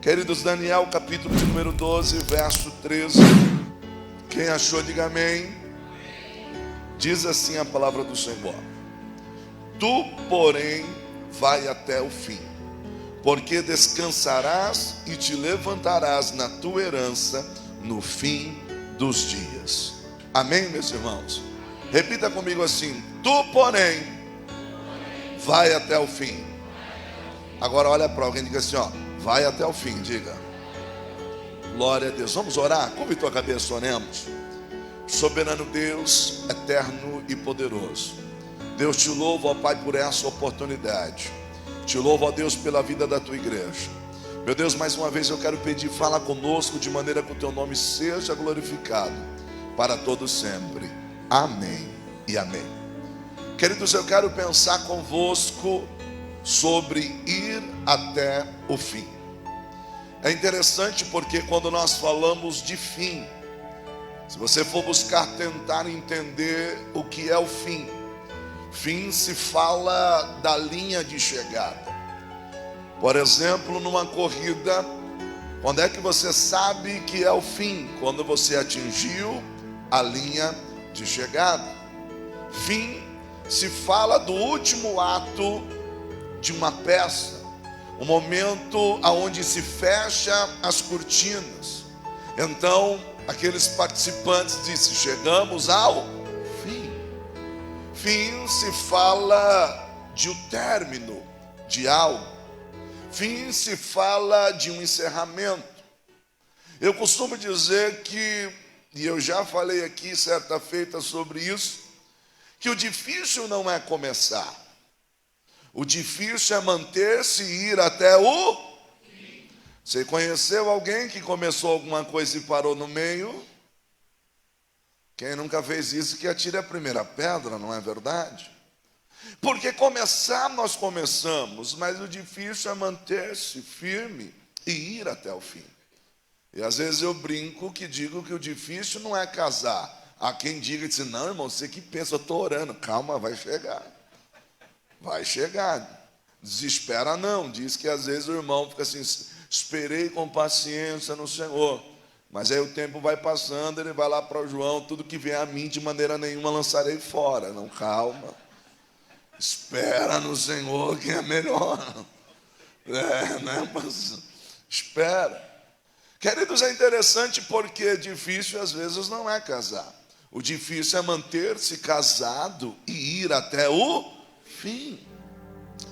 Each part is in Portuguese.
Queridos, Daniel, capítulo de número 12, verso 13. Quem achou, diga amém. Diz assim a palavra do Senhor: Tu, porém, vai até o fim, porque descansarás e te levantarás na tua herança no fim dos dias. Amém, meus irmãos? Repita comigo assim: Tu, porém, vai até o fim. Agora olha para alguém e diga assim, ó: vai até o fim, diga. Glória a Deus. Vamos orar? Curve tua cabeça, oremos. Soberano Deus, eterno e poderoso, Deus, te louvo, ó Pai, por essa oportunidade. Te louvo, ó Deus, pela vida da tua igreja. Meu Deus, mais uma vez eu quero pedir, fala conosco de maneira que o teu nome seja glorificado para todo sempre. Amém e amém. Queridos, eu quero pensar convosco sobre ir até o fim. É interessante porque quando nós falamos de fim, se você for buscar tentar entender o que é o fim, fim se fala da linha de chegada. Por exemplo, numa corrida, quando é que você sabe que é o fim? Quando você atingiu a linha de chegada. Fim se fala do último ato de uma peça, o momento aonde se fecha as cortinas. Então, aqueles participantes dizem: chegamos ao fim. Fim se fala de um término de algo. Fim se fala de um encerramento. Eu costumo dizer que, e eu já falei aqui certa feita sobre isso, que o difícil não é começar. O difícil é manter-se e ir até o fim. Você conheceu alguém que começou alguma coisa e parou no meio? Quem nunca fez isso, que atire a primeira pedra, não é verdade? Porque começar nós começamos, mas o difícil é manter-se firme e ir até o fim. E às vezes eu brinco que digo que o difícil não é casar. Há quem diga assim: não, irmão, você que pensa, eu estou orando. Calma, vai chegar. Vai chegar. Desespera não. Diz que às vezes o irmão fica assim: esperei com paciência no Senhor. Mas aí o tempo vai passando, ele vai lá para o João: tudo que vem a mim de maneira nenhuma lançarei fora. Não, calma. Espera no Senhor que é melhor. Né? Mas espera. Queridos, é interessante porque difícil às vezes não é casar. O difícil é manter-se casado e ir até o fim.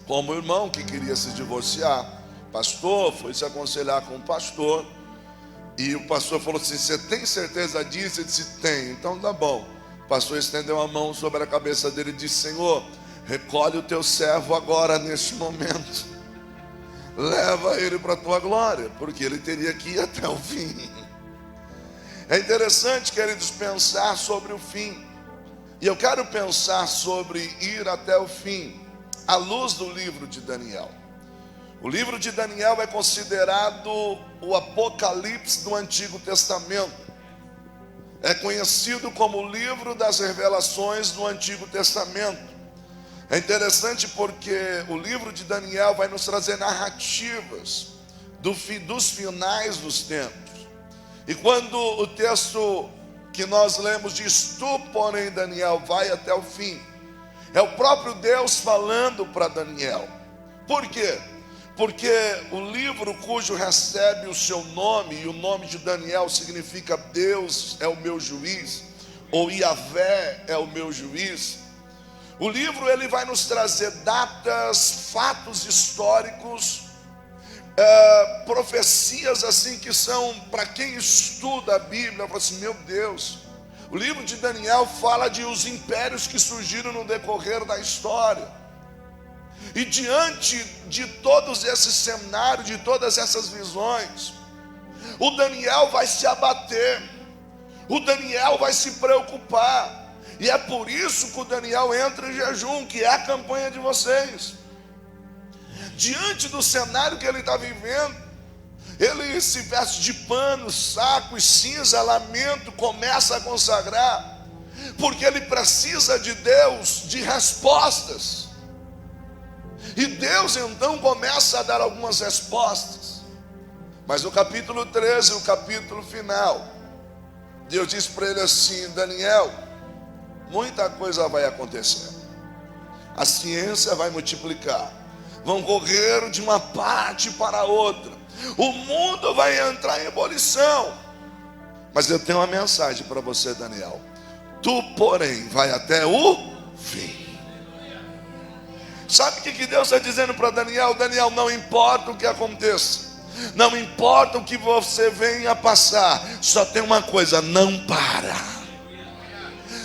Como o irmão que queria se divorciar, pastor, foi se aconselhar com o pastor, e o pastor falou assim: você tem certeza disso? Ele disse: tenho. Então tá bom. O pastor estendeu a mão sobre a cabeça dele e disse: Senhor, recolhe o teu servo agora, neste momento, leva ele para a tua glória, porque ele teria que ir até o fim. É interessante, queridos, pensar sobre o fim. E eu quero pensar sobre ir até o fim à luz do livro de Daniel. O livro de Daniel é considerado o Apocalipse do Antigo Testamento. É conhecido como o livro das revelações do Antigo Testamento. É interessante porque o livro de Daniel vai nos trazer narrativas dos finais dos tempos. E quando o texto que nós lemos diz: tu, porém, Daniel, vai até o fim, é o próprio Deus falando para Daniel. Por quê? Porque o livro cujo recebe o seu nome, e o nome de Daniel significa Deus é o meu juiz, ou Yahvé é o meu juiz. O livro ele vai nos trazer datas, fatos históricos, profecias assim que são, para quem estuda a Bíblia, fala assim: meu Deus, o livro de Daniel fala de os impérios que surgiram no decorrer da história. E diante de todos esses cenários, de todas essas visões, o Daniel vai se abater, o Daniel vai se preocupar. E é por isso que o Daniel entra em jejum, que é a campanha de vocês. Diante do cenário que ele está vivendo, ele se veste de pano, saco e cinza, lamento, começa a consagrar, porque ele precisa de Deus, de respostas. E Deus então começa a dar algumas respostas. Mas no capítulo 13, o capítulo final, Deus diz para ele assim: Daniel, muita coisa vai acontecer. A ciência vai multiplicar, vão correr de uma parte para a outra, o mundo vai entrar em ebulição. Mas eu tenho uma mensagem para você, Daniel. Tu, porém, vai até o fim. Sabe o que Deus está dizendo para Daniel? Daniel, não importa o que aconteça, não importa o que você venha a passar, só tem uma coisa: não para.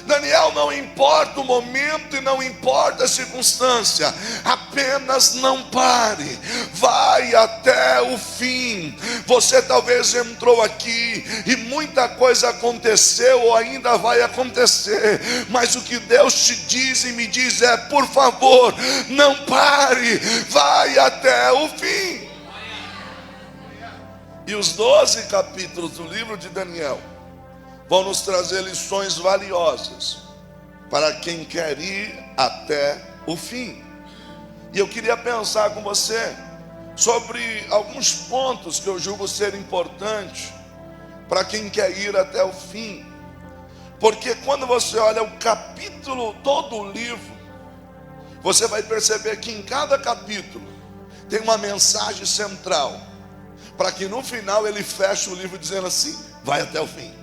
Daniel, não importa o momento e não importa a circunstância, apenas não pare, vai até o fim. Você talvez entrou aqui e muita coisa aconteceu ou ainda vai acontecer, mas o que Deus te diz e me diz é: por favor, não pare, vai até o fim. E os 12 capítulos do livro de Daniel vão nos trazer lições valiosas para quem quer ir até o fim. E eu queria pensar com você sobre alguns pontos que eu julgo ser importantes para quem quer ir até o fim. Porque quando você olha o capítulo, todo o livro, você vai perceber que em cada capítulo tem uma mensagem central, para que no final ele feche o livro dizendo assim: vai até o fim.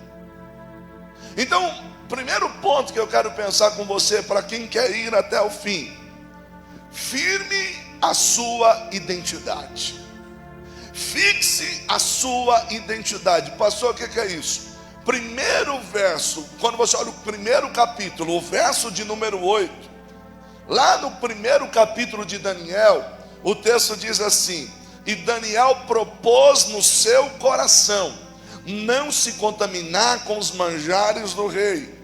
Então, primeiro ponto que eu quero pensar com você, para quem quer ir até o fim: firme a sua identidade. Fixe a sua identidade. Pastor, o que é isso? Primeiro verso, quando você olha o primeiro capítulo, o verso de número 8, lá no primeiro capítulo de Daniel, o texto diz assim: e Daniel propôs no seu coração não se contaminar com os manjares do rei,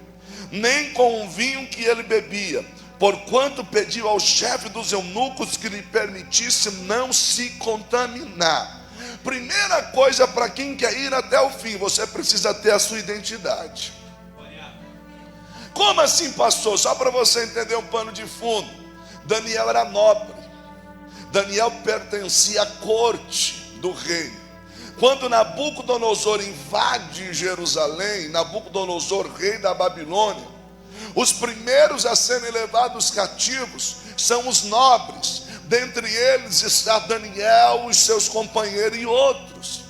nem com o vinho que ele bebia, porquanto pediu ao chefe dos eunucos que lhe permitisse não se contaminar. Primeira coisa, para quem quer ir até o fim, você precisa ter a sua identidade. Como assim, pastor? Só para você entender um pano de fundo. Daniel era nobre, Daniel pertencia à corte do rei. Quando Nabucodonosor invade Jerusalém, Nabucodonosor, rei da Babilônia, os primeiros a serem levados cativos são os nobres. Dentre eles está Daniel e seus companheiros e outros.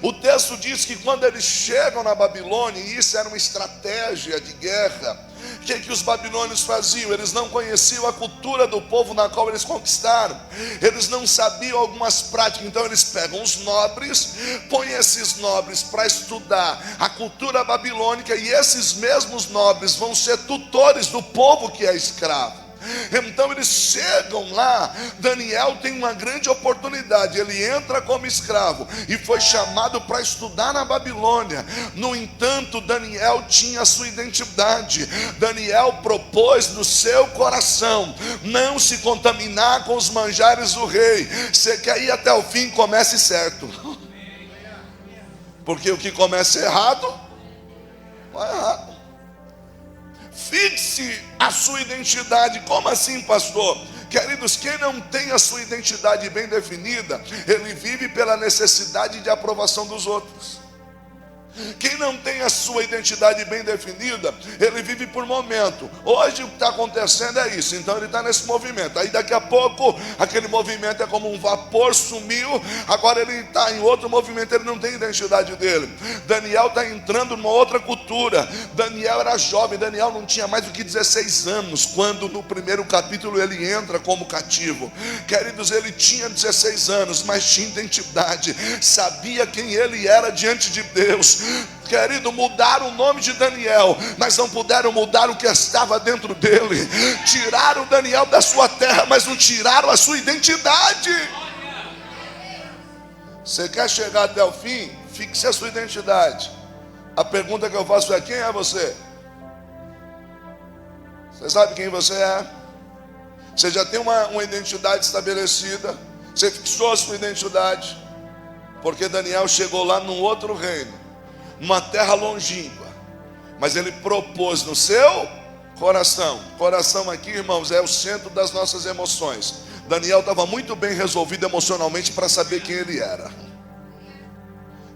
O texto diz que quando eles chegam na Babilônia, e isso era uma estratégia de guerra, o que os babilônios faziam? Eles não conheciam a cultura do povo na qual eles conquistaram, eles não sabiam algumas práticas. Então eles pegam os nobres, põem esses nobres para estudar a cultura babilônica, e esses mesmos nobres vão ser tutores do povo que é escravo. Então eles chegam lá, Daniel tem uma grande oportunidade, ele entra como escravo e foi chamado para estudar na Babilônia. No entanto, Daniel tinha a sua identidade. Daniel propôs no seu coração não se contaminar com os manjares do rei. Você quer ir até o fim? Comece certo, porque o que começa errado, vai errado. Fixe a sua identidade. Como assim, pastor? Queridos, quem não tem a sua identidade bem definida, ele vive pela necessidade de aprovação dos outros. Quem não tem a sua identidade bem definida, ele vive por momento. Hoje o que está acontecendo é isso, então ele está nesse movimento. Aí daqui a pouco, aquele movimento é como um vapor, sumiu. Agora ele está em outro movimento, ele não tem identidade dele. Daniel está entrando numa outra cultura. Daniel era jovem, Daniel não tinha mais do que 16 anos, quando no primeiro capítulo ele entra como cativo. Queridos, ele tinha 16 anos, mas tinha identidade, sabia quem ele era diante de Deus. Querido, mudaram o nome de Daniel, mas não puderam mudar o que estava dentro dele. Tiraram Daniel da sua terra, mas não tiraram a sua identidade. Você quer chegar até o fim? Fixe a sua identidade. A pergunta que eu faço é: quem é você? Você sabe quem você é? Você já tem uma identidade estabelecida? Você fixou a sua identidade? Porque Daniel chegou lá num outro reino, uma terra longínqua, mas ele propôs no seu coração. Coração aqui, irmãos, é o centro das nossas emoções. Daniel estava muito bem resolvido emocionalmente para saber quem ele era.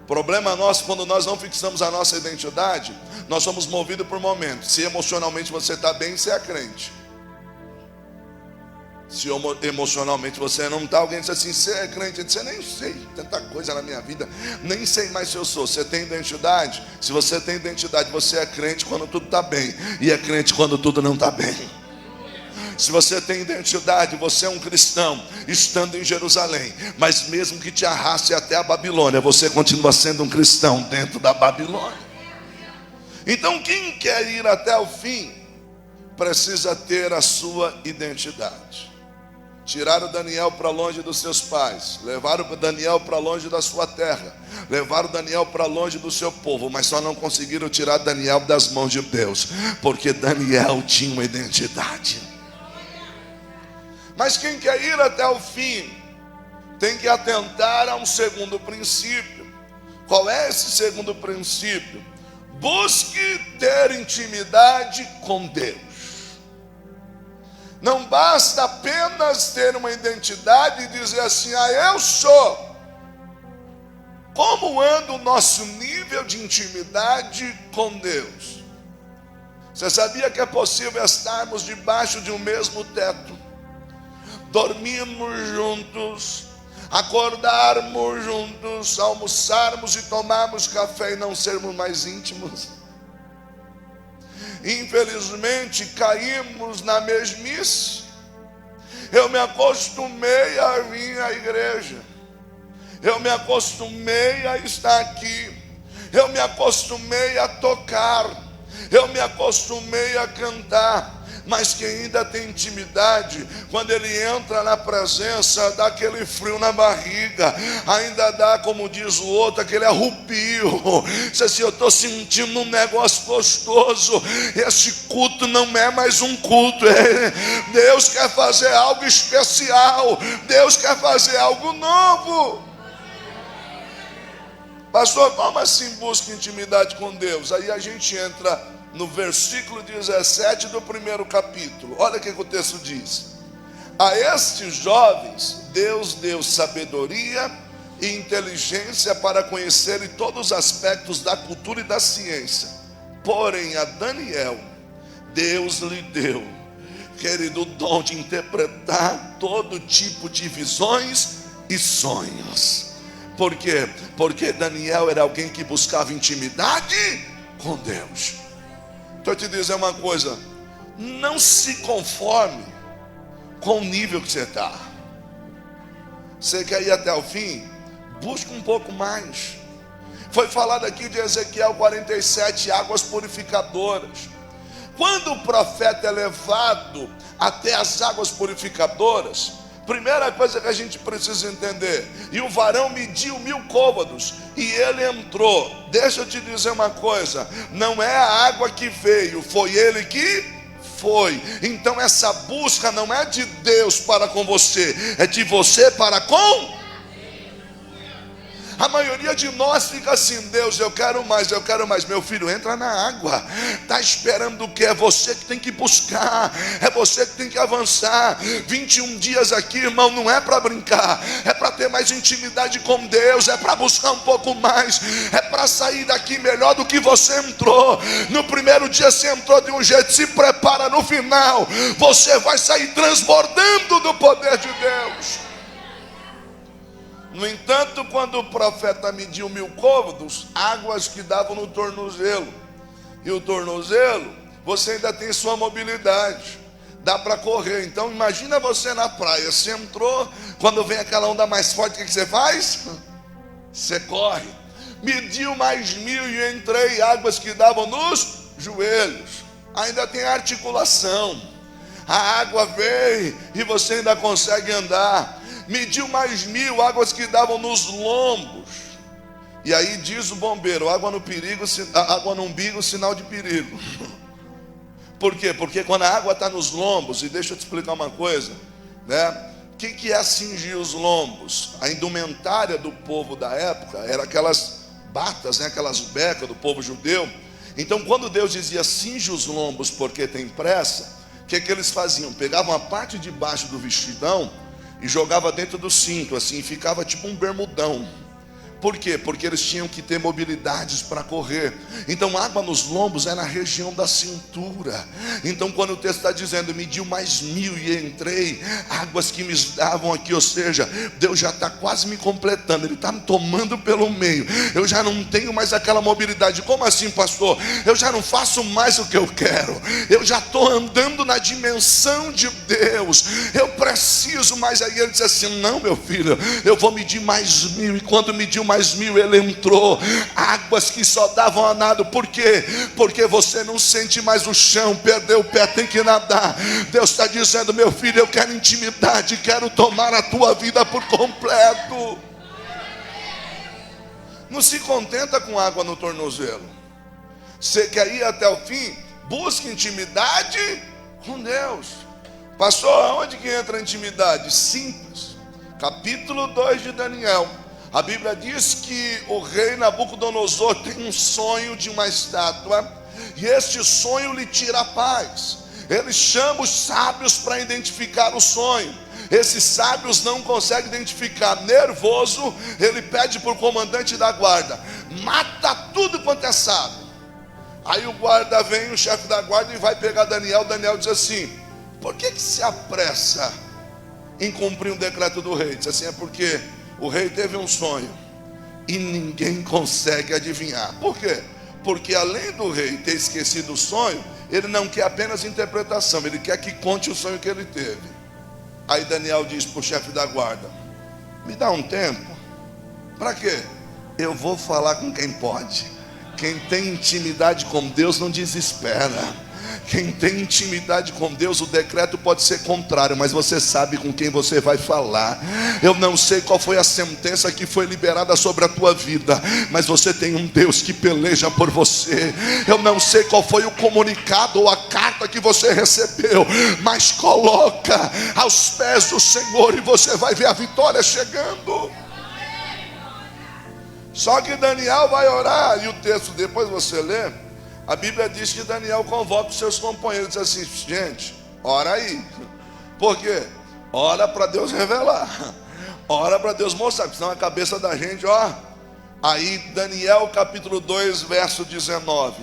Problema nosso, quando nós não fixamos a nossa identidade, nós somos movidos por momentos. Se emocionalmente você está bem, você é crente. Se emocionalmente você não está, alguém diz assim, você é crente? Eu disse, nem sei, tanta coisa na minha vida, nem sei mais se eu sou. Você tem identidade? Se você tem identidade, você é crente quando tudo está bem, e é crente quando tudo não está bem. Se você tem identidade, você é um cristão, estando em Jerusalém, mas mesmo que te arraste até a Babilônia, você continua sendo um cristão dentro da Babilônia. Então quem quer ir até o fim, precisa ter a sua identidade. Tiraram Daniel para longe dos seus pais, levaram Daniel para longe da sua terra, levaram Daniel para longe do seu povo, mas só não conseguiram tirar Daniel das mãos de Deus, porque Daniel tinha uma identidade. Mas quem quer ir até o fim, tem que atentar a um segundo princípio. Qual é esse segundo princípio? Busque ter intimidade com Deus. Não basta apenas ter uma identidade e dizer assim, eu sou. Como anda o nosso nível de intimidade com Deus? Você sabia que é possível estarmos debaixo de um mesmo teto, dormirmos juntos, acordarmos juntos, almoçarmos e tomarmos café e não sermos mais íntimos? Infelizmente caímos na mesmice. Eu me acostumei a vir à igreja, eu me acostumei a estar aqui, eu me acostumei a tocar, eu me acostumei a cantar. Mas quem ainda tem intimidade, quando ele entra na presença, dá aquele frio na barriga, ainda dá, como diz o outro, aquele arrupio. Diz assim, eu estou sentindo um negócio gostoso, esse culto não é mais um culto, Deus quer fazer algo especial, Deus quer fazer algo novo. Pastor, como assim busca intimidade com Deus? Aí a gente entra no versículo 17 do primeiro capítulo. Olha o que o texto diz. A estes jovens Deus deu sabedoria e inteligência para conhecerem todos os aspectos da cultura e da ciência. Porém a Daniel, Deus lhe deu, querido, o dom de interpretar todo tipo de visões e sonhos. Por quê? Porque Daniel era alguém que buscava intimidade com Deus. Então eu te dizer uma coisa, não se conforme com o nível que você está. Você quer ir até o fim? Busque um pouco mais. Foi falado aqui de Ezequiel 47, águas purificadoras. Quando o profeta é levado até as águas purificadoras, primeira coisa que a gente precisa entender, e o varão mediu 1000 côvados, e ele entrou. Deixa eu te dizer uma coisa, não é a água que veio, foi ele que foi. Então essa busca não é de Deus para com você, é de você para com. A maioria de nós fica assim, Deus, eu quero mais. Meu filho, entra na água. Está esperando o que? É você que tem que buscar, é você que tem que avançar. 21 dias aqui, irmão, não é para brincar, é para ter mais intimidade com Deus, é para buscar um pouco mais, é para sair daqui melhor do que você entrou. No primeiro dia você entrou de um jeito, se prepara, no final você vai sair transbordando do poder de Deus. No entanto, quando o profeta mediu 1000 côvados, águas que davam no tornozelo, e o tornozelo, você ainda tem sua mobilidade, dá para correr. Então imagina você na praia, você entrou, quando vem aquela onda mais forte, o que você faz? Você corre. Mediu mais 1000 e entrei, águas que davam nos joelhos, ainda tem articulação, a água veio e você ainda consegue andar. Mediu mais 1000, águas que davam nos lombos. E aí diz o bombeiro, água no umbigo, sinal de perigo. Por quê? Porque quando a água está nos lombos, e deixa eu te explicar uma coisa, né? O que é cingir os lombos? A indumentária do povo da época era aquelas batas, né? Aquelas becas do povo judeu. Então quando Deus dizia cinge os lombos porque tem pressa, o que eles faziam? Pegavam a parte de baixo do vestidão e jogava dentro do cinto, assim, ficava tipo um bermudão. Por quê? Porque eles tinham que ter mobilidades para correr. Então água nos lombos é na região da cintura. Então quando o texto está dizendo, mediu mais 1000 e entrei, águas que me davam aqui, ou seja, Deus já está quase me completando, Ele está me tomando pelo meio. Eu já não tenho mais aquela mobilidade. Como assim, pastor? Eu já não faço mais o que eu quero. Eu já estou andando na dimensão de Deus. Eu preciso mais. Aí ele diz assim, não, meu filho, eu vou medir mais 1000. E quando mediu mais 1000, ele entrou. Águas que só davam a nado. Por quê? Porque você não sente mais o chão. Perdeu o pé, tem que nadar. Deus está dizendo, meu filho, eu quero intimidade, quero tomar a tua vida por completo. Não se contenta com água no tornozelo. Você quer ir até o fim? Busque intimidade com Deus. Pastor, aonde que entra a intimidade? Simples. Capítulo 2 de Daniel. A Bíblia diz que o rei Nabucodonosor tem um sonho de uma estátua, e este sonho lhe tira a paz. Ele chama os sábios para identificar o sonho. Esses sábios não conseguem identificar. Nervoso, ele pede para o comandante da guarda, mata tudo quanto é sábio. Aí o guarda vem, o chefe da guarda, e vai pegar Daniel. Daniel diz assim, por que se apressa em cumprir um decreto do rei? Diz assim, é porque o rei teve um sonho e ninguém consegue adivinhar. Por quê? Porque além do rei ter esquecido o sonho, ele não quer apenas interpretação, ele quer que conte o sonho que ele teve. Aí Daniel diz para o chefe da guarda, me dá um tempo. Para quê? Eu vou falar com quem pode. Quem tem intimidade com Deus não desespera. Quem tem intimidade com Deus, o decreto pode ser contrário, mas você sabe com quem você vai falar. Eu não sei qual foi a sentença que foi liberada sobre a tua vida, mas você tem um Deus que peleja por você. Eu não sei qual foi o comunicado ou a carta que você recebeu, mas coloca aos pés do Senhor e você vai ver a vitória chegando. Só que Daniel vai orar, e o texto depois você lê. A Bíblia diz que Daniel convoca os seus companheiros e diz assim, gente, ora aí. Por quê? Ora para Deus revelar. Ora para Deus mostrar, porque senão a cabeça da gente, ó. Aí Daniel capítulo 2, verso 19.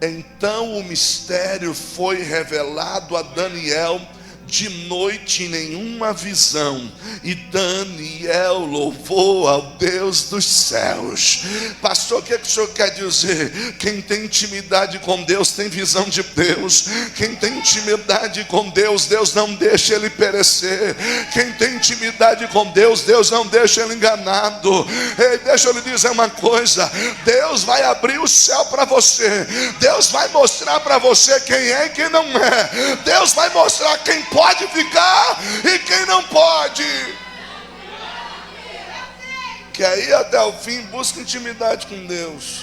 Então o mistério foi revelado a Daniel de noite em nenhuma visão, e Daniel louvou ao Deus dos céus. Pastor, o que o senhor quer dizer? Quem tem intimidade com Deus tem visão de Deus. Quem tem intimidade com Deus, Deus não deixa ele perecer. Quem tem intimidade com Deus, Deus não deixa ele enganado. Ei, deixa eu lhe dizer uma coisa, Deus vai abrir o céu para você. Deus vai mostrar para você quem é e quem não é. Deus vai mostrar quem pode ficar e quem não pode. Quer ir até o fim? Busca intimidade com Deus.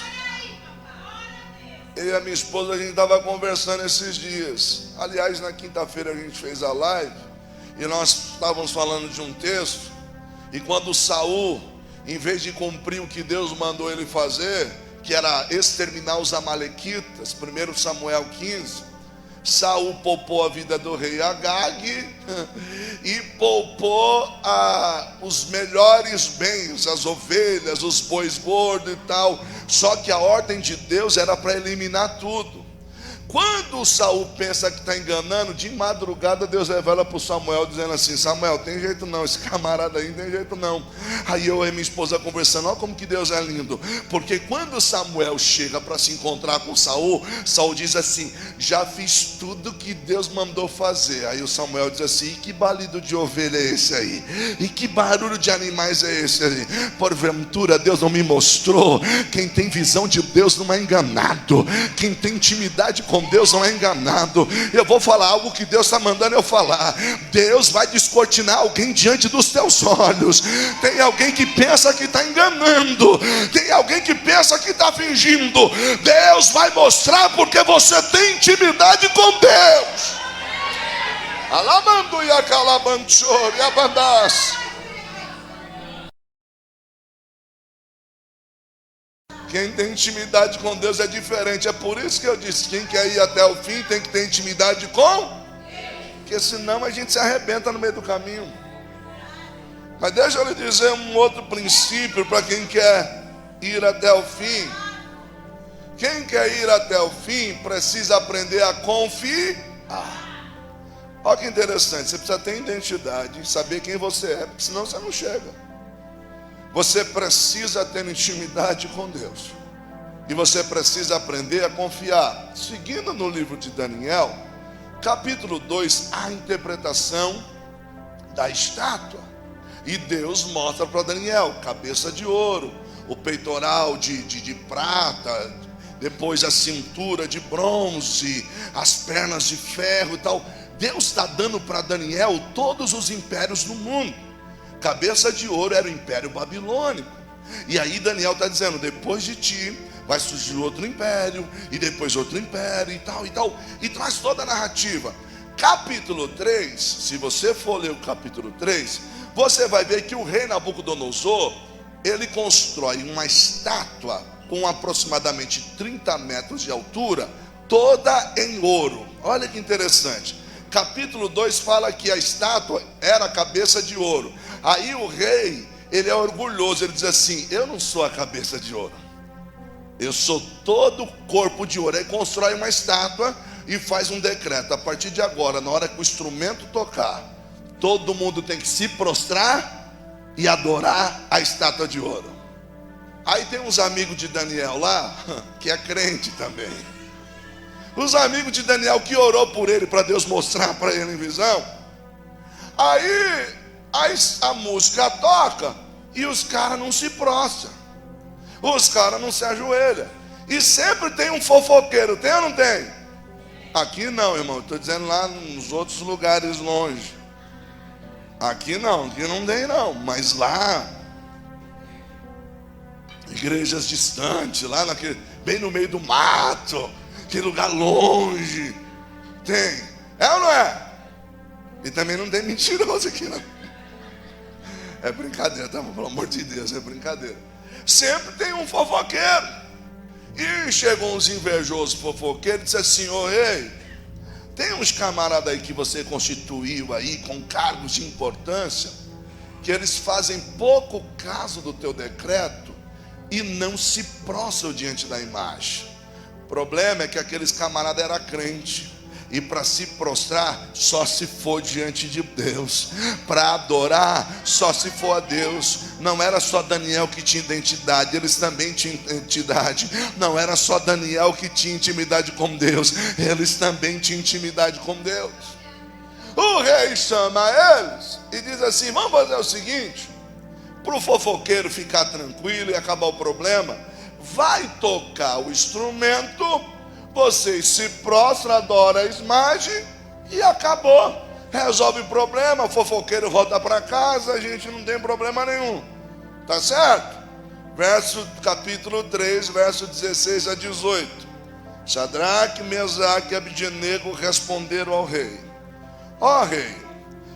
Eu e a minha esposa, a gente estava conversando esses dias. Aliás, na quinta-feira a gente fez a live, e nós estávamos falando de um texto. E quando Saul, em vez de cumprir o que Deus mandou ele fazer, que era exterminar os amalequitas, 1 Samuel 15, Saul poupou a vida do rei Agag e poupou os melhores bens, as ovelhas, os bois gordos e tal. Só que a ordem de Deus era para eliminar tudo. Quando Saul pensa que está enganando, de madrugada Deus revela para o Samuel, dizendo assim, Samuel, tem jeito não, esse camarada aí não tem jeito não. Aí eu e minha esposa conversando, olha como que Deus é lindo. Porque quando Samuel chega para se encontrar com Saul, Saul diz assim, já fiz tudo que Deus mandou fazer. Aí o Samuel diz assim, e que balido de ovelha é esse aí? E que barulho de animais é esse aí? Porventura Deus não me mostrou? Quem tem visão de Deus não é enganado. Quem tem intimidade com Deus não é enganado. Eu vou falar algo que Deus está mandando eu falar. Deus vai descortinar alguém diante dos teus olhos. Tem alguém que pensa que está enganando, tem alguém que pensa que está fingindo. Deus vai mostrar, porque você tem intimidade com Deus. Alabando e acalabanchor e abandás. Quem tem intimidade com Deus é diferente. É por isso que eu disse, quem quer ir até o fim tem que ter intimidade com Deus. Porque senão a gente se arrebenta no meio do caminho. Mas deixa eu lhe dizer um outro princípio para quem quer ir até o fim. Quem quer ir até o fim precisa aprender a confiar. Olha que interessante, você precisa ter identidade, saber quem você é, porque senão você não chega. Você precisa ter intimidade com Deus. E você precisa aprender a confiar. Seguindo no livro de Daniel, capítulo 2, a interpretação da estátua. E Deus mostra para Daniel, cabeça de ouro, o peitoral de prata, depois a cintura de bronze, as pernas de ferro e tal. Deus está dando para Daniel todos os impérios do mundo. Cabeça de ouro era o Império Babilônico. E aí Daniel está dizendo, depois de ti vai surgir outro império, e depois outro império e tal e tal. E traz toda a narrativa. Capítulo 3, se você for ler o capítulo 3, você vai ver que o rei Nabucodonosor, ele constrói uma estátua com aproximadamente 30 metros de altura, toda em ouro. Olha que interessante. Capítulo 2 fala que a estátua era a cabeça de ouro. Aí o rei, ele é orgulhoso, ele diz assim, eu não sou a cabeça de ouro, eu sou todo o corpo de ouro. Aí constrói uma estátua e faz um decreto, a partir de agora, na hora que o instrumento tocar, todo mundo tem que se prostrar e adorar a estátua de ouro. Aí tem uns amigos de Daniel lá, que é crente também. Os amigos de Daniel que orou por ele, para Deus mostrar para ele em visão. Aí a música toca e os caras não se prostram, os caras não se ajoelham. E sempre tem um fofoqueiro, tem ou não tem? Aqui não, irmão, estou dizendo lá nos outros lugares longe. Aqui não tem não, mas lá, igrejas distantes, lá naquele, bem no meio do mato, aquele lugar longe, tem, é ou não é? E também não tem mentiroso aqui não. É brincadeira, tá? Pelo amor de Deus, é brincadeira. Sempre tem um fofoqueiro. E chegou uns invejosos fofoqueiros e disse assim, ô rei, tem uns camaradas aí que você constituiu aí com cargos de importância, que eles fazem pouco caso do teu decreto e não se prostram diante da imagem. O problema é que aqueles camaradas eram crentes, e para se prostrar só se for diante de Deus, para adorar só se for a Deus. Não era só Daniel que tinha identidade, eles também tinham identidade. Não era só Daniel que tinha intimidade com Deus, eles também tinham intimidade com Deus. O rei chama eles e diz assim, vamos fazer o seguinte, para o fofoqueiro ficar tranquilo e acabar o problema, vai tocar o instrumento, vocês se prostram, adoram a imagem e acabou. Resolve o problema, o fofoqueiro volta para casa, a gente não tem problema nenhum. Tá certo? Capítulo 3, verso 16 a 18. Sadraque, Mesaque e Abdenego responderam ao rei, ó rei,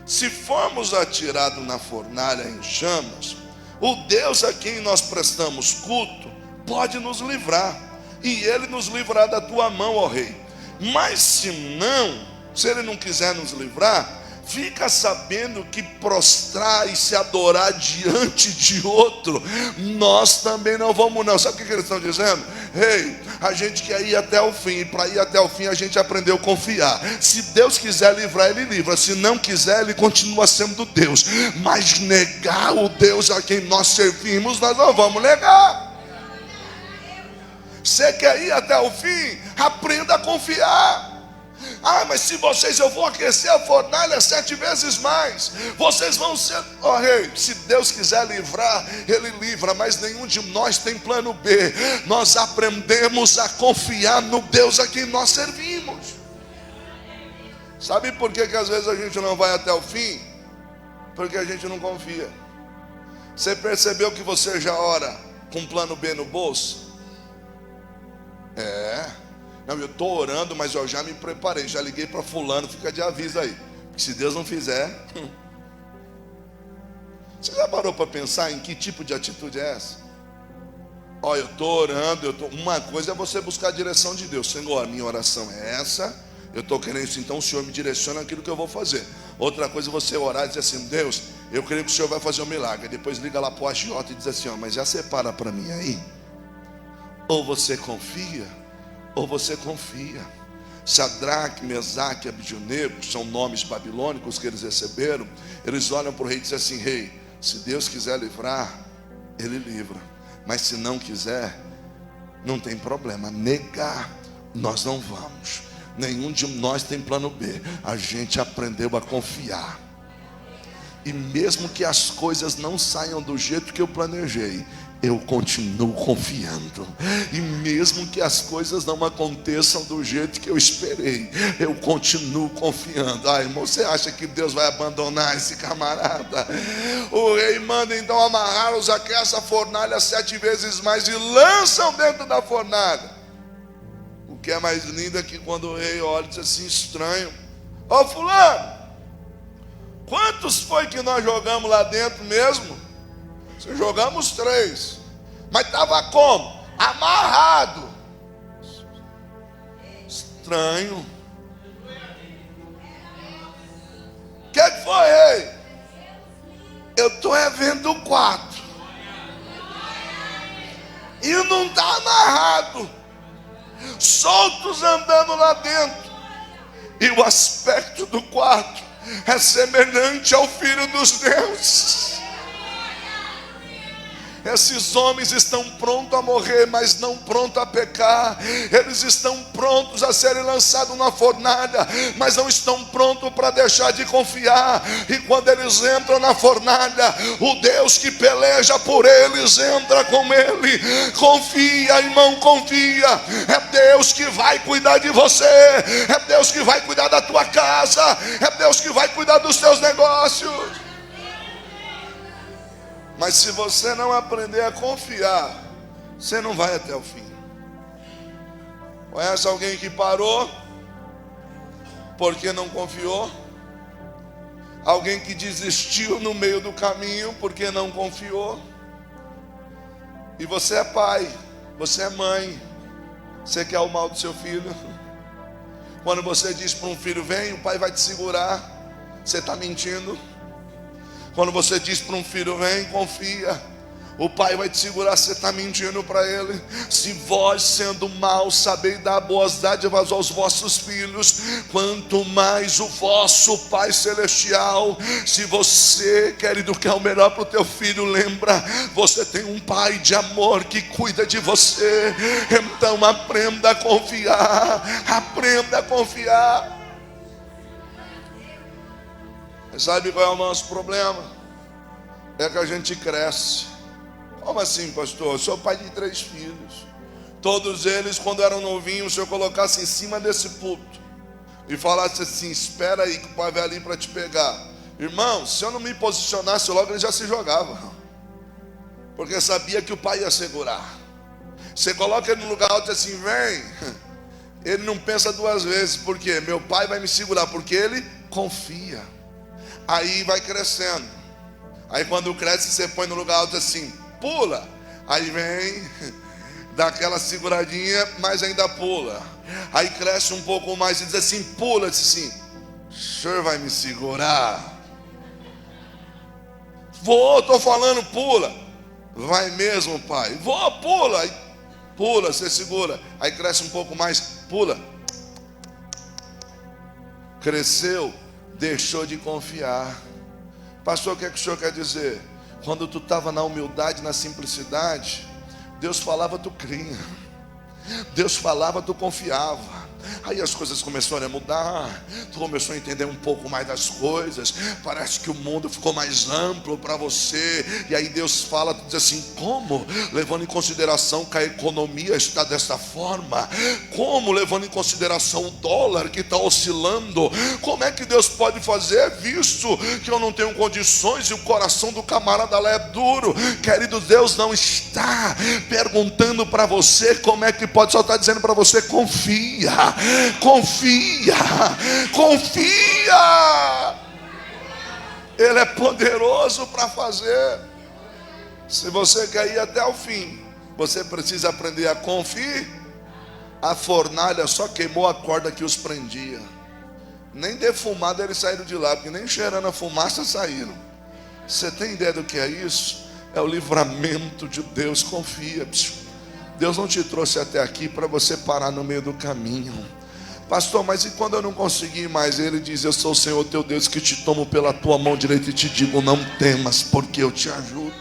se formos atirados na fornalha em chamas, o Deus a quem nós prestamos culto pode nos livrar, e ele nos livrará da tua mão, ó rei. Mas se ele não quiser nos livrar, fica sabendo que prostrar e se adorar diante de outro, nós também não vamos não. Sabe o que eles estão dizendo? Rei, a gente quer ir até o fim, e para ir até o fim a gente aprendeu a confiar. Se Deus quiser livrar, ele livra, se não quiser, ele continua sendo Deus. Mas negar o Deus a quem nós servimos, nós não vamos negar. Você quer ir até o fim? Aprenda a confiar. Ah, mas se eu vou aquecer a fornalha 7 vezes mais, vocês vão ser, ó rei, se Deus quiser livrar, ele livra, mas nenhum de nós tem plano B. Nós aprendemos a confiar no Deus a quem nós servimos. Sabe por que às vezes a gente não vai até o fim? Porque a gente não confia. Você percebeu que você já ora com plano B no bolso? Não, eu estou orando, mas eu já me preparei, já liguei para fulano, fica de aviso aí, porque se Deus não fizer. Você já parou para pensar em que tipo de atitude é essa? Ó, eu estou orando, uma coisa é você buscar a direção de Deus. Senhor, a minha oração é essa, eu estou querendo isso, então o Senhor me direciona aquilo que eu vou fazer. Outra coisa é você orar e dizer assim, Deus, eu creio que o Senhor vai fazer um milagre. Depois liga lá para o agiota e diz assim: ó, mas já separa para mim aí. Ou você confia, ou você confia. Sadraque, Mesaque e Abednego, que são nomes babilônicos que eles receberam, eles olham para o rei e dizem assim: rei, se Deus quiser livrar, Ele livra, mas se não quiser, não tem problema, negar, nós não vamos. Nenhum de nós tem plano B. A gente aprendeu a confiar. E mesmo que as coisas não saiam do jeito que eu planejei, eu continuo confiando. E mesmo que as coisas não aconteçam do jeito que eu esperei, eu continuo confiando. Ah, irmão, você acha que Deus vai abandonar esse camarada? O rei manda então amarrá-los a essa fornalha 7 vezes mais e lançam dentro da fornalha. O que é mais lindo é que quando o rei olha e diz assim: estranho, ô fulano, quantos foi que nós jogamos lá dentro mesmo? Jogamos 3, mas estava como? Amarrado. Estranho. O que foi, rei? Eu estou vendo 4 e não está amarrado, soltos andando lá dentro. E o aspecto do quarto é semelhante ao Filho dos deuses. Esses homens estão prontos a morrer, mas não prontos a pecar. Eles estão prontos a serem lançados na fornalha, mas não estão prontos para deixar de confiar. E quando eles entram na fornalha, o Deus que peleja por eles entra com ele. Confia, irmão, confia. É Deus que vai cuidar de você. É Deus que vai cuidar da tua casa. É Deus que vai cuidar dos teus negócios. Mas se você não aprender a confiar, você não vai até o fim. Conhece alguém que parou porque não confiou? Alguém que desistiu no meio do caminho porque não confiou? E você é pai, você é mãe, você quer o mal do seu filho? Quando você diz para um filho: vem, o pai vai te segurar, você está mentindo. Quando você diz para um filho: vem, confia, o pai vai te segurar, você está mentindo para ele. Se vós, sendo maus, sabeis dar boas dádivas aos vossos filhos, quanto mais o vosso Pai Celestial. Se você, querido, quer o melhor para o teu filho, lembra, você tem um pai de amor que cuida de você. Então aprenda a confiar, aprenda a confiar. Sabe qual é o nosso problema? É que a gente cresce. Como assim, pastor? Eu sou pai de 3 filhos. Todos eles, quando eram novinhos, se eu colocasse em cima desse púlpito e falasse assim: espera aí que o pai vai ali para te pegar. Irmão, se eu não me posicionasse logo, ele já se jogava, porque sabia que o pai ia segurar. Você coloca ele no lugar alto e diz assim: vem. Ele não pensa 2 vezes. Por quê? Meu pai vai me segurar, porque ele confia. Aí vai crescendo. Aí quando cresce, você põe no lugar alto assim: pula. Aí vem, dá aquela seguradinha, mas ainda pula. Aí cresce um pouco mais e diz assim: pula. Diz assim: o senhor vai me segurar? Vou, estou falando, pula. Vai mesmo, pai? Vou, pula. Aí pula, você segura. Aí cresce um pouco mais, pula. Cresceu, deixou de confiar. Pastor, o que é que o senhor quer dizer? Quando tu estava na humildade, na simplicidade, Deus falava, tu cria. Deus falava, tu confiava. Aí as coisas começaram a mudar. Tu começou a entender um pouco mais das coisas. Parece que o mundo ficou mais amplo para você. E aí Deus fala, tu diz assim: como? Levando em consideração que a economia está desta forma. Como? Levando em consideração o dólar que está oscilando. Como é que Deus pode fazer, visto que eu não tenho condições e o coração do camarada lá é duro? Querido, Deus não está perguntando para você como é que pode, só está dizendo para você: confia. Confia, confia. Ele é poderoso para fazer. Se você quer ir até o fim, você precisa aprender a confiar. A fornalha só queimou a corda que os prendia. Nem defumado eles saíram de lá, porque nem cheirando a fumaça saíram. Você tem ideia do que é isso? É o livramento de Deus, confia. Deus não te trouxe até aqui para você parar no meio do caminho. Pastor, mas e quando eu não conseguir mais? Ele diz, eu sou o Senhor teu Deus que te tomo pela tua mão direita e te digo, não temas, porque eu te ajudo.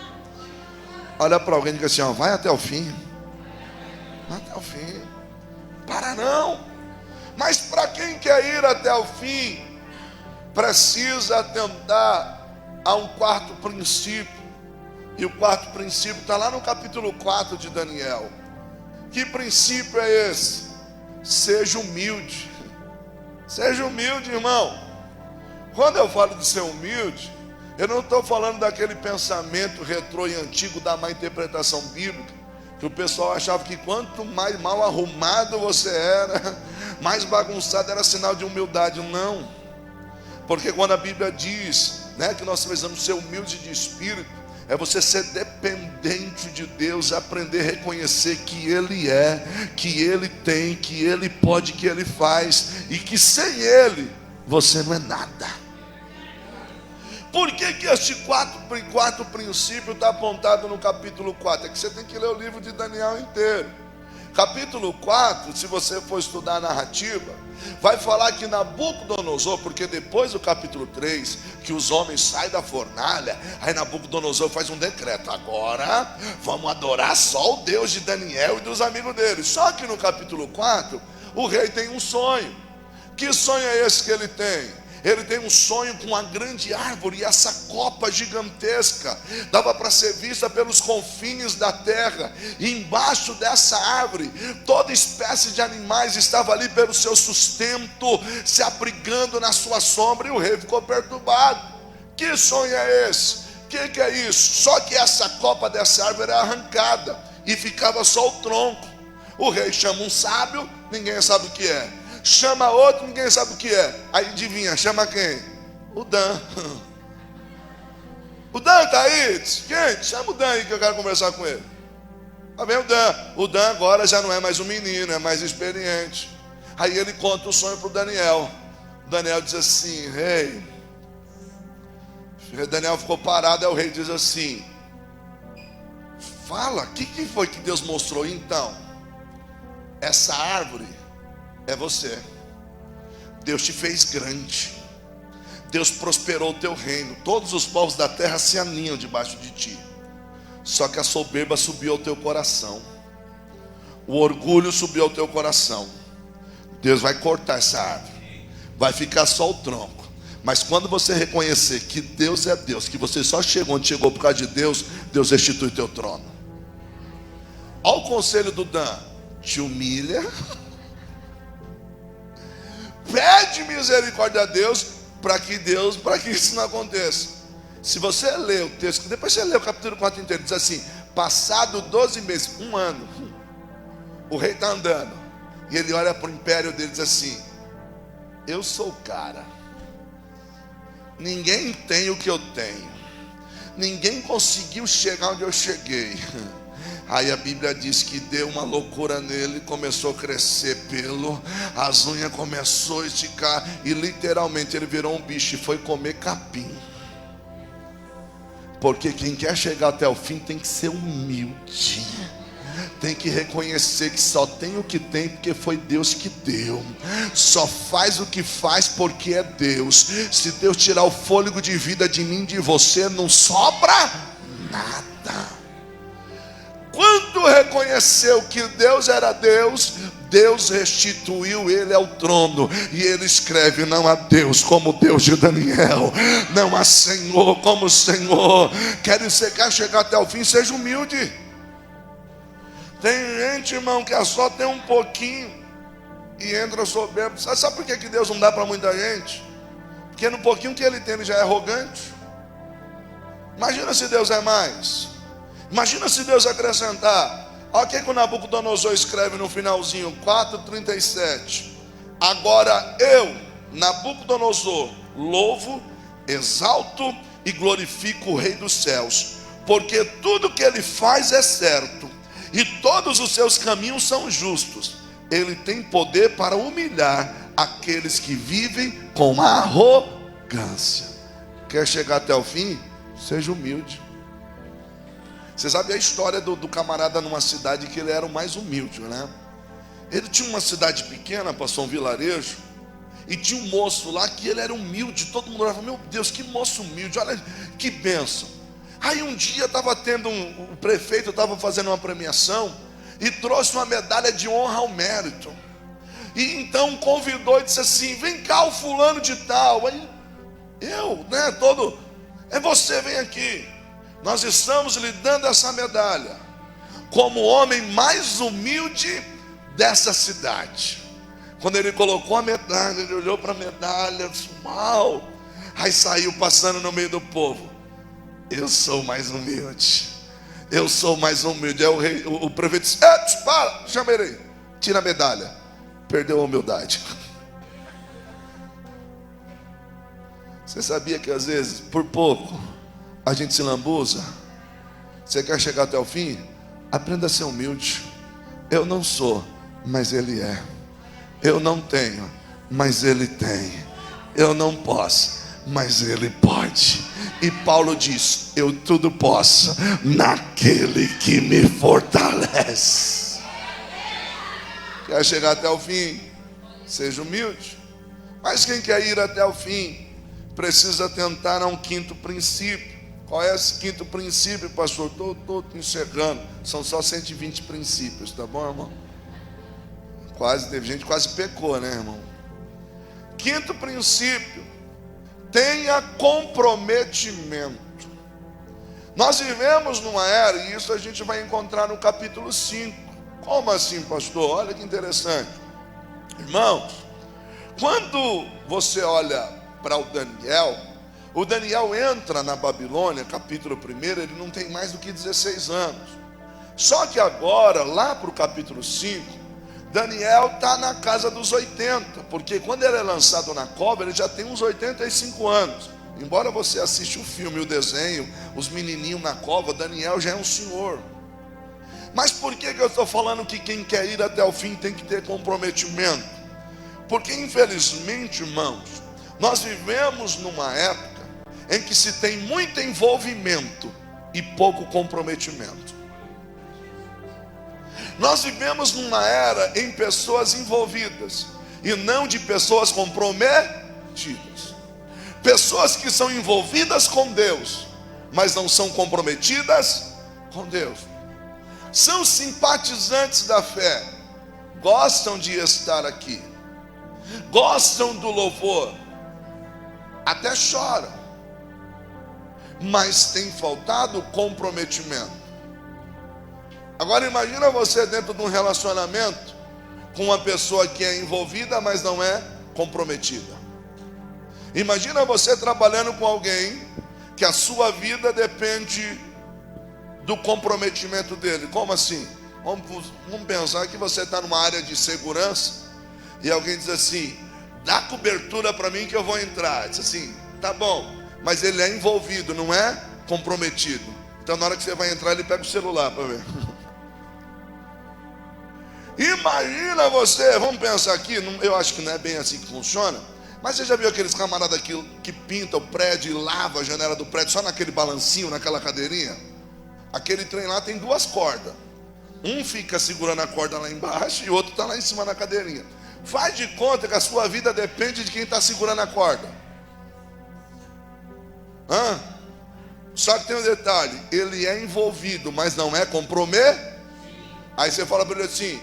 Olha para alguém e diga assim, ó, vai até o fim. Vai até o fim. Para não. Mas para quem quer ir até o fim, precisa atentar a um quarto princípio. E o quarto princípio está lá no capítulo 4 de Daniel. Que princípio é esse? Seja humilde. Seja humilde, irmão. Quando eu falo de ser humilde, eu não estou falando daquele pensamento retrô e antigo da má interpretação bíblica, que o pessoal achava que quanto mais mal arrumado você era, mais bagunçado era sinal de humildade. Não. Porque quando a Bíblia diz, né, que nós precisamos ser humildes de espírito, é você ser dependente de Deus, aprender a reconhecer que Ele é, que Ele tem, que Ele pode, que Ele faz, e que sem Ele, você não é nada. Por que este quarto princípio está apontado no capítulo 4? É que você tem que ler o livro de Daniel inteiro. Capítulo 4, se você for estudar a narrativa, vai falar que Nabucodonosor, porque depois do capítulo 3, que os homens saem da fornalha, aí Nabucodonosor faz um decreto, agora vamos adorar só o Deus de Daniel e dos amigos dele. Só que no capítulo 4, o rei tem um sonho. Que sonho é esse que ele tem? Ele tem um sonho com uma grande árvore, e essa copa gigantesca dava para ser vista pelos confins da terra, e embaixo dessa árvore toda espécie de animais estava ali pelo seu sustento, se abrigando na sua sombra, e o rei ficou perturbado. Que sonho é esse? O que é isso? Só que essa copa dessa árvore era arrancada e ficava só o tronco. O rei chama um sábio, ninguém sabe o que é. Chama outro, ninguém sabe o que é. Aí adivinha, chama quem? O Dan. O Dan está aí? Gente, chama o Dan aí que eu quero conversar com ele. Tá vendo o Dan? O Dan agora já não é mais um menino, é mais experiente. Aí ele conta o sonho para o Daniel. O Daniel diz assim, rei. O Daniel ficou parado, aí o rei diz assim, fala, o que foi que Deus mostrou então? Essa árvore é você. Deus te fez grande. Deus prosperou o teu reino. Todos os povos da terra se aninham debaixo de ti. Só que a soberba subiu ao teu coração. O orgulho subiu ao teu coração. Deus vai cortar essa árvore. Vai ficar só o tronco. Mas quando você reconhecer que Deus é Deus, que você só chegou onde chegou por causa de Deus, Deus restitui teu trono. Olha o conselho do Dan. Te humilha. Pede misericórdia a Deus para que isso não aconteça. Se você ler o texto, depois você lê o capítulo 4 inteiro, diz assim, passado 12 meses, um ano, o rei está andando, e ele olha para o império dele e diz assim, eu sou o cara, ninguém tem o que eu tenho, ninguém conseguiu chegar onde eu cheguei. Aí a Bíblia diz que deu uma loucura nele, começou a crescer pelo, as unhas começou a esticar, e literalmente ele virou um bicho e foi comer capim. Porque quem quer chegar até o fim tem que ser humilde, tem que reconhecer que só tem o que tem porque foi Deus que deu, só faz o que faz porque é Deus. Se Deus tirar o fôlego de vida de mim, de você, não sobra nada. Quando reconheceu que Deus era Deus, Deus restituiu ele ao trono. E ele escreve, não há Deus como o Deus de Daniel, não há Senhor como o Senhor. Você quer chegar até o fim, seja humilde. Tem gente, irmão, que só tem um pouquinho e entra soberbo. Sabe por que Deus não dá para muita gente? Porque no pouquinho que ele tem, ele já é arrogante. Imagina se Deus é mais. Imagina se Deus acrescentar. Olha o que o Nabucodonosor escreve no finalzinho, 4:37. Agora eu, Nabucodonosor, louvo, exalto e glorifico o Rei dos céus, porque tudo que ele faz é certo, e todos os seus caminhos são justos. Ele tem poder para humilhar aqueles que vivem com arrogância. Quer chegar até o fim? Seja humilde. Você sabe a história do camarada numa cidade que ele era o mais humilde, né? Ele tinha uma cidade pequena, passou um vilarejo, e tinha um moço lá que ele era humilde. Todo mundo olhava, meu Deus, que moço humilde, olha que bênção. Aí um dia estava tendo o prefeito estava fazendo uma premiação e trouxe uma medalha de honra ao mérito. E então convidou e disse assim: vem cá o fulano de tal. Aí eu, né, todo, é você, vem aqui. Nós estamos lhe dando essa medalha como o homem mais humilde dessa cidade. Quando ele colocou a medalha, ele olhou para a medalha, disse, uau. Aí saiu passando no meio do povo. Eu sou mais humilde. Eu sou mais humilde. Aí o prefeito disse: para, chama ele aí. Tira a medalha. Perdeu a humildade. Você sabia que às vezes, por pouco, a gente se lambuza? Você quer chegar até o fim? Aprenda a ser humilde. Eu não sou, mas Ele é. Eu não tenho, mas Ele tem. Eu não posso, mas Ele pode. E Paulo diz: eu tudo posso naquele que me fortalece. Quer chegar até o fim? Seja humilde. Mas quem quer ir até o fim precisa atentar a um quinto princípio. Qual é esse quinto princípio, pastor? Estou encerrando. São só 120 princípios, tá bom, irmão? Teve gente que quase pecou, né, irmão? Quinto princípio: tenha comprometimento. Nós vivemos numa era, e isso a gente vai encontrar no capítulo 5. Como assim, pastor? Olha que interessante. Irmãos, quando você olha para o Daniel entra na Babilônia, capítulo 1, ele não tem mais do que 16 anos. Só que agora, lá para o capítulo 5, Daniel está na casa dos 80, porque quando ele é lançado na cova, ele já tem uns 85 anos. Embora você assista o filme, o desenho, os menininhos na cova, Daniel já é um senhor. Mas por que eu estou falando que quem quer ir até o fim tem que ter comprometimento? Porque infelizmente, irmãos, nós vivemos numa época em que se tem muito envolvimento e pouco comprometimento. Nós vivemos numa era em pessoas envolvidas e não de pessoas comprometidas. Pessoas que são envolvidas com Deus, mas não são comprometidas com Deus. São simpatizantes da fé, gostam de estar aqui, gostam do louvor, até choram, mas tem faltado comprometimento. Agora imagina você dentro de um relacionamento com uma pessoa que é envolvida, mas não é comprometida. Imagina você trabalhando com alguém que a sua vida depende do comprometimento dele. Como assim? Vamos pensar que você está numa área de segurança e alguém diz assim: dá cobertura para mim que eu vou entrar. Diz assim: tá bom, mas ele é envolvido, não é comprometido. Então na hora que você vai entrar, ele pega o celular para ver. Imagina você, vamos pensar aqui, eu acho que não é bem assim que funciona, mas você já viu aqueles camaradas que pintam o prédio e lava a janela do prédio só naquele balancinho, naquela cadeirinha? Aquele trem lá tem duas cordas. Um fica segurando a corda lá embaixo e o outro está lá em cima na cadeirinha. Faz de conta que a sua vida depende de quem está segurando a corda. Só que tem um detalhe: ele é envolvido, mas não é comprometido. Aí você fala para ele assim: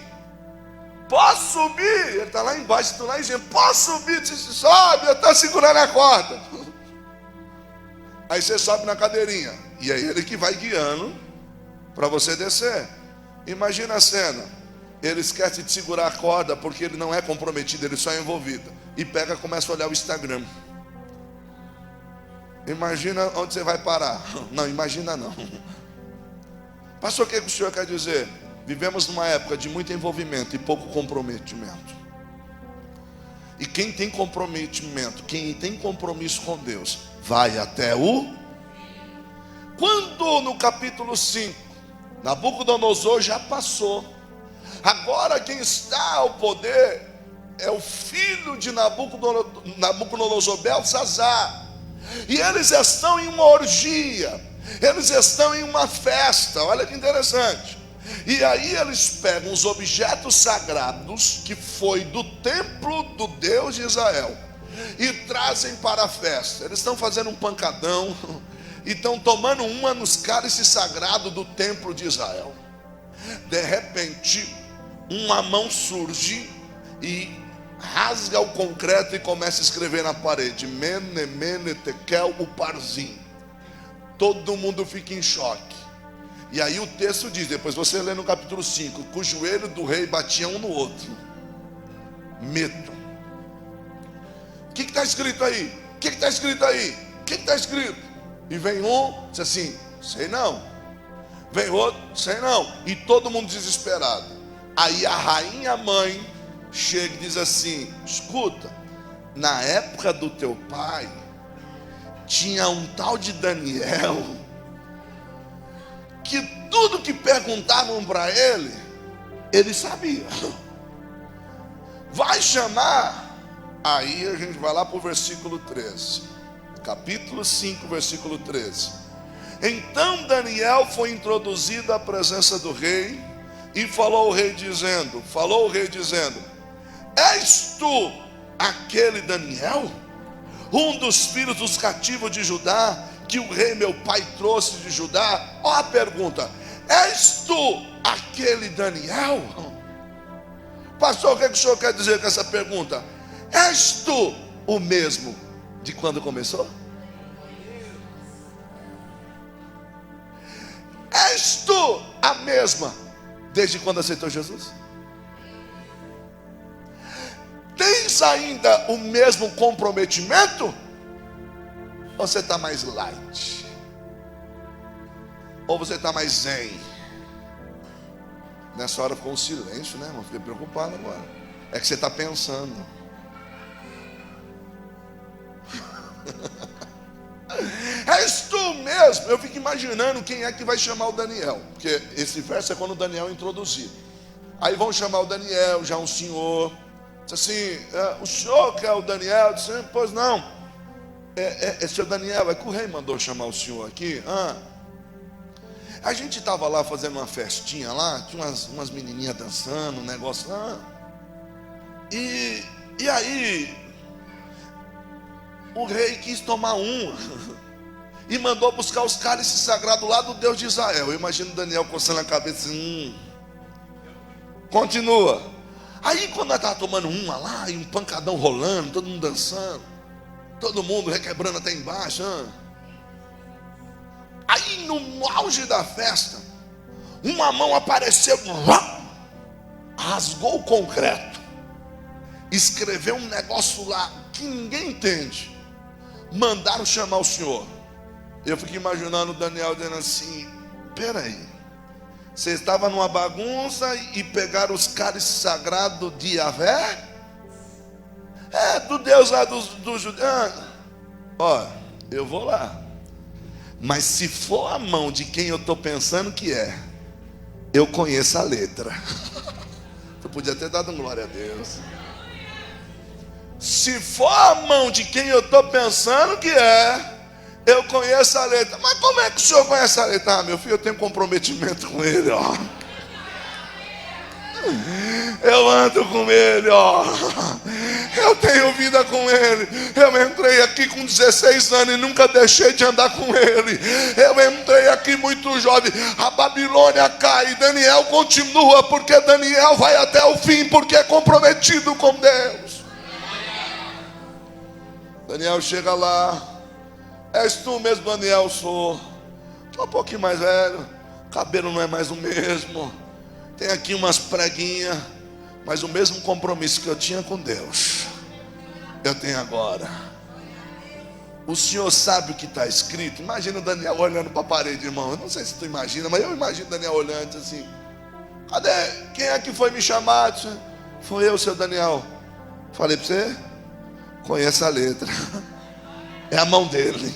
posso subir? Ele está lá embaixo, tu lá em cima: posso subir? Você sobe, eu estou segurando a corda. Aí você sobe na cadeirinha e é ele que vai guiando para você descer. Imagina a cena: ele esquece de segurar a corda porque ele não é comprometido, ele só é envolvido, e pega e começa a olhar o Instagram. Imagina onde você vai parar. Não, imagina não. Pastor, o que o senhor quer dizer? Vivemos numa época de muito envolvimento e pouco comprometimento. E quem tem comprometimento, quem tem compromisso com Deus, vai até o... Quando no capítulo 5, Nabucodonosor já passou. Agora quem está ao poder é o filho de Nabucodonosor, Belsazar. E eles estão em uma orgia, eles estão em uma festa. Olha que interessante. E aí eles pegam os objetos sagrados que foi do templo do Deus de Israel e trazem para a festa. Eles estão fazendo um pancadão e estão tomando uma nos cálices sagrados do templo de Israel. De repente, uma mão surge e rasga o concreto e começa a escrever na parede: Mene, Mene, Tekel, Uparzim. Todo mundo fica em choque. E aí o texto diz, depois você lê no capítulo 5, que o joelho do rei batia um no outro. Medo. O que está escrito aí? O que está escrito aí? O que está escrito? E vem um, diz assim, sei não. Vem outro, sei não. E todo mundo desesperado. Aí a rainha mãe chega e diz assim: escuta, na época do teu pai tinha um tal de Daniel, que tudo que perguntavam para ele sabia. Vai chamar. Aí a gente vai lá para o versículo 13, capítulo 5, versículo 13. Então Daniel foi introduzido à presença do rei, e falou o rei dizendo: és tu aquele Daniel, um dos filhos dos cativos de Judá, que o rei meu pai trouxe de Judá? Olha a pergunta: és tu aquele Daniel? Pastor, o que o senhor quer dizer com essa pergunta? És tu o mesmo de quando começou? És tu a mesma desde quando aceitou Jesus? Tens ainda o mesmo comprometimento? Ou você está mais light? Ou você está mais zen? Nessa hora ficou um silêncio, né, irmão? Fiquei preocupado agora. É que você está pensando. És tu mesmo? Eu fico imaginando quem é que vai chamar o Daniel, porque esse verso é quando o Daniel é introduzido. Aí vão chamar o Daniel, já um senhor. Diz assim: o senhor que é o Daniel? Diz assim: pois não, é seu Daniel, é que o rei mandou chamar o senhor aqui. A gente estava lá fazendo uma festinha lá, tinha umas menininhas dançando, um negócio lá. E aí o rei quis tomar e mandou buscar os cálices sagrados lá do Deus de Israel. Eu imagino Daniel coçando a cabeça assim, Continua. Aí quando nós estávamos tomando uma lá, e um pancadão rolando, todo mundo dançando, todo mundo requebrando até embaixo. Aí no auge da festa, uma mão apareceu, rasgou o concreto, escreveu um negócio lá que ninguém entende. Mandaram chamar o senhor. Eu fico imaginando o Daniel dizendo assim: peraí, você estava numa bagunça e pegaram os cálices sagrados de Yahvé? Do Deus lá do Judá. Ó, eu vou lá, mas se for a mão de quem eu estou pensando que é, eu conheço a letra. Tu podia ter dado um glória a Deus. Se for a mão de quem eu estou pensando que é, eu conheço a letra. Mas como é que o senhor conhece a letra? Meu filho, eu tenho comprometimento com ele, ó. Eu ando com ele, ó. Eu tenho vida com ele. Eu entrei aqui com 16 anos e nunca deixei de andar com ele. Eu entrei aqui muito jovem. A Babilônia cai, Daniel continua, porque Daniel vai até o fim, porque é comprometido com Deus. Daniel chega lá: és tu mesmo, Daniel? Sou. Estou um pouquinho mais velho, o cabelo não é mais o mesmo, tem aqui umas preguinhas, mas o mesmo compromisso que eu tinha com Deus, eu tenho agora. O senhor sabe o que está escrito? Imagina o Daniel olhando para a parede, irmão. Eu não sei se tu imagina, mas eu imagino o Daniel olhando assim: cadê? Quem é que foi me chamar? Foi eu, seu Daniel. Falei para você, conhece a letra. É a mão dele.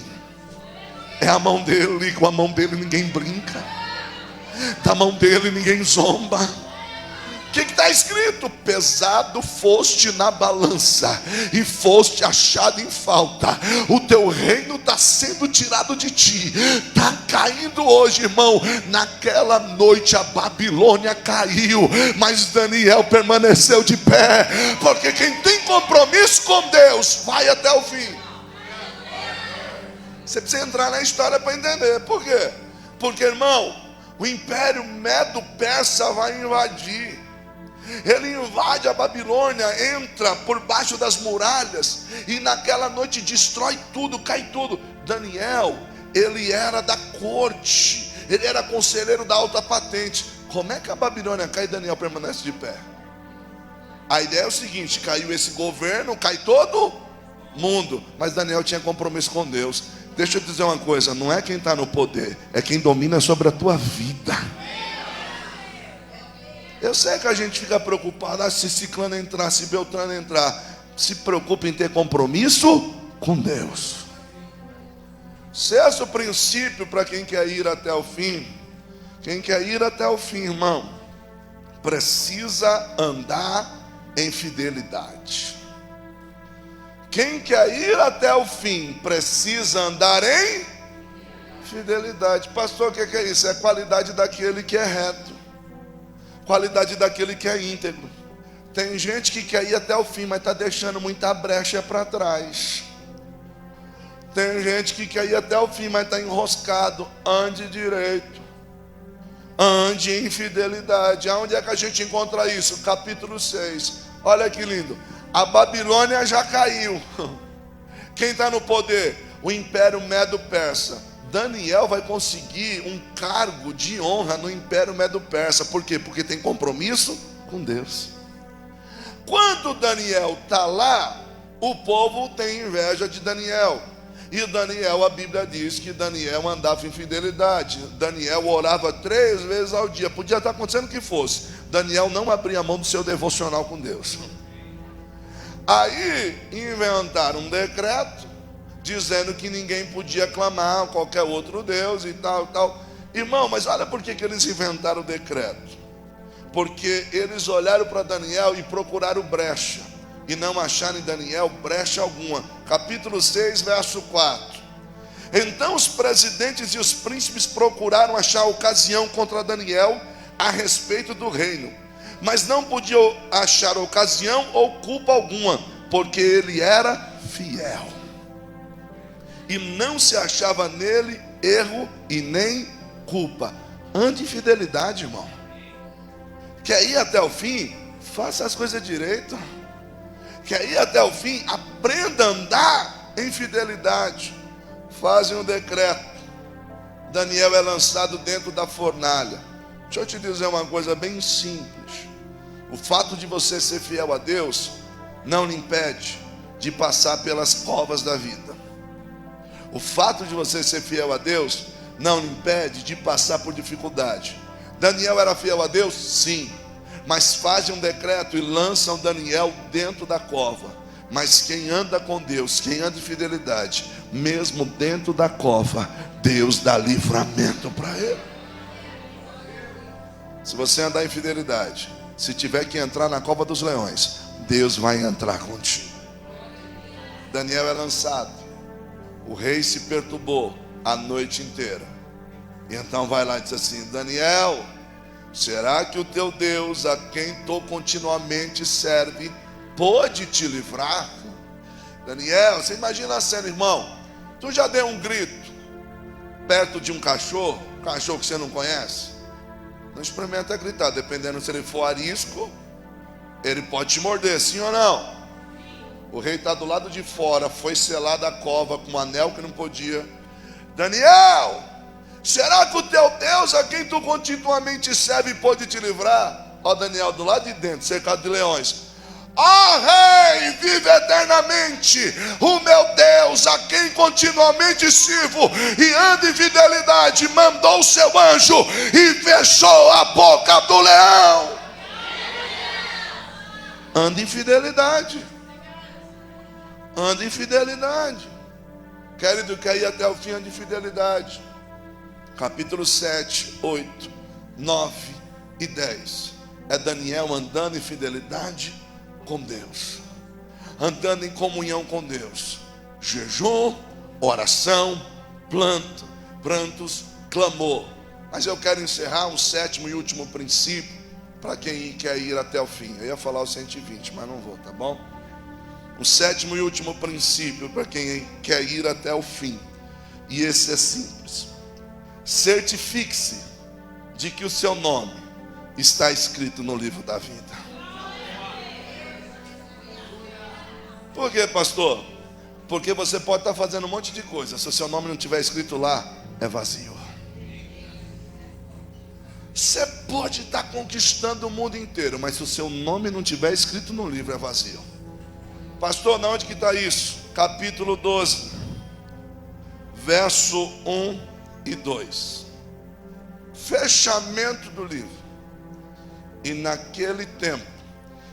É a mão dele. Com a mão dele ninguém brinca. Da mão dele ninguém zomba. O que está está escrito: pesado foste na balança e foste achado em falta. O teu reino está sendo tirado de ti, está caindo hoje, irmão. Naquela noite a Babilônia caiu, mas Daniel permaneceu de pé, porque quem tem compromisso com Deus vai até o fim. Você precisa entrar na história para entender. Por quê? Porque, irmão, o império Medo-Persa vai invadir. Ele invade a Babilônia, entra por baixo das muralhas e naquela noite destrói tudo, cai tudo. Daniel, ele era da corte, ele era conselheiro da alta patente. Como é que a Babilônia cai e Daniel permanece de pé? A ideia é o seguinte: caiu esse governo, cai todo mundo, mas Daniel tinha compromisso com Deus. Deixa eu dizer uma coisa: não é quem está no poder, é quem domina sobre a tua vida. Eu sei que a gente fica preocupado, se Ciclano entrar, se Beltrano entrar. Se preocupe em ter compromisso com Deus. Sexto princípio para quem quer ir até o fim. Quem quer ir até o fim, irmão, precisa andar em fidelidade. Quem quer ir até o fim precisa andar em fidelidade. Pastor, o que é isso? É a qualidade daquele que é reto, qualidade daquele que é íntegro. Tem gente que quer ir até o fim, mas está deixando muita brecha para trás. Tem gente que quer ir até o fim, mas está enroscado. Ande direito, ande em fidelidade. Aonde é que a gente encontra isso? Capítulo 6. Olha que lindo. A Babilônia já caiu. Quem está no poder? O Império Medo-Persa. Daniel vai conseguir um cargo de honra no Império Medo-Persa. Por quê? Porque tem compromisso com Deus. Quando Daniel está lá, o povo tem inveja de Daniel. E Daniel, a Bíblia diz que Daniel andava em fidelidade. Daniel orava 3 vezes ao dia. Podia estar acontecendo o que fosse, Daniel não abria mão do seu devocional com Deus. Aí inventaram um decreto dizendo que ninguém podia clamar a qualquer outro Deus e tal, tal. Irmão, mas olha por que eles inventaram o decreto. Porque eles olharam para Daniel e procuraram brecha, e não acharam em Daniel brecha alguma. Capítulo 6, verso 4. Então os presidentes e os príncipes procuraram achar ocasião contra Daniel a respeito do reino, mas não podiam achar ocasião ou culpa alguma, porque ele era fiel, e não se achava nele erro e nem culpa. Ande em fidelidade, irmão. Quer ir até o fim? Faça as coisas direito. Quer ir até o fim? Aprenda a andar em fidelidade. Fazem um decreto. Daniel é lançado dentro da fornalha. Deixa eu te dizer uma coisa bem simples. O fato de você ser fiel a Deus não lhe impede de passar pelas covas da vida. O fato de você ser fiel a Deus não lhe impede de passar por dificuldade. Daniel era fiel a Deus? Sim. Mas fazem um decreto e lançam Daniel dentro da cova. Mas quem anda com Deus, quem anda em fidelidade, mesmo dentro da cova, Deus dá livramento para ele. Se você andar em fidelidade, se tiver que entrar na cova dos leões, Deus vai entrar contigo. Daniel é lançado. O rei se perturbou a noite inteira. E então vai lá e diz assim: Daniel, será que o teu Deus, a quem tu continuamente serve, pode te livrar? Daniel, você imagina a cena, irmão. Tu já deu um grito perto de um cachorro que você não conhece? Não experimenta gritar, dependendo se ele for arisco, ele pode te morder, sim ou não? O rei está do lado de fora, foi selada a cova com um anel que não podia. Daniel, será que o teu Deus, a quem tu continuamente serve, pode te livrar? Ó Daniel, do lado de dentro, cercado de leões. Ó rei, vive eternamente. O meu Deus, a quem continuamente sirvo e ando em fidelidade, mandou o seu anjo e fechou a boca do leão. Ande em fidelidade. Ande em fidelidade. Querido, quer ir até o fim, ande em fidelidade. Capítulo 7, 8, 9 e 10. é Daniel andando em fidelidade com Deus, andando em comunhão com Deus. Jejum, oração, prantos, clamor. Mas eu quero encerrar um sétimo e último princípio para quem quer ir até o fim. Eu ia falar os 120, mas não vou, tá bom? Um sétimo e último princípio para quem quer ir até o fim. E esse é simples: certifique-se de que o seu nome está escrito no livro da vida. Por quê, pastor? Porque você pode estar fazendo um monte de coisa, se o seu nome não estiver escrito lá, é vazio. Você pode estar conquistando o mundo inteiro, mas se o seu nome não estiver escrito no livro, é vazio. Pastor, onde que está isso? Capítulo 12, verso 1 e 2. Fechamento do livro. E naquele tempo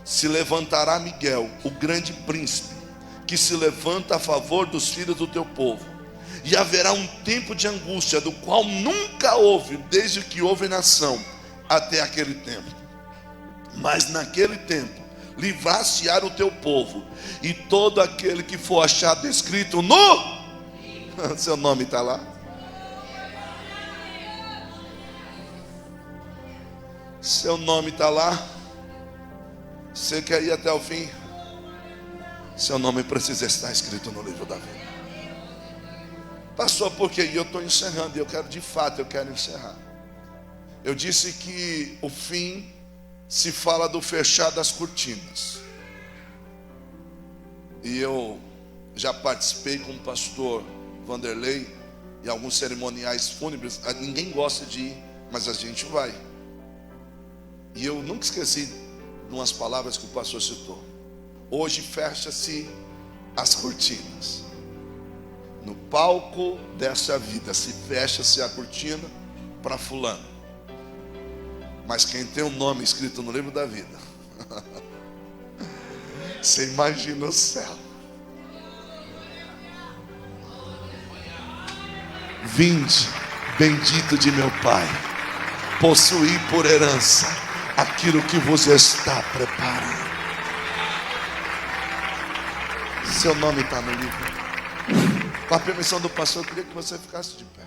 se levantará Miguel, o grande príncipe, que se levanta a favor dos filhos do teu povo. E haverá um tempo de angústia, do qual nunca houve, desde que houve nação, até aquele tempo. Mas naquele tempo livrar-se-á o teu povo, e todo aquele que for achado escrito no... Seu nome está lá? Seu nome está lá? Você quer ir até o fim? Seu nome precisa estar escrito no livro da vida. Pastor, por quê? E eu estou encerrando, eu quero encerrar. Eu disse que o fim se fala do fechar das cortinas. E eu já participei com o pastor Vanderlei em alguns cerimoniais fúnebres. Ninguém gosta de ir, mas a gente vai. E eu nunca esqueci de umas palavras que o pastor citou. Hoje fecha-se as cortinas. No palco dessa vida se fecha-se a cortina para fulano. Mas quem tem o nome escrito no livro da vida, você imagina o céu. Vinde, bendito de meu Pai, possuí por herança aquilo que vos está preparado. Seu nome está no livro. Com a permissão do pastor, eu queria que você ficasse de pé.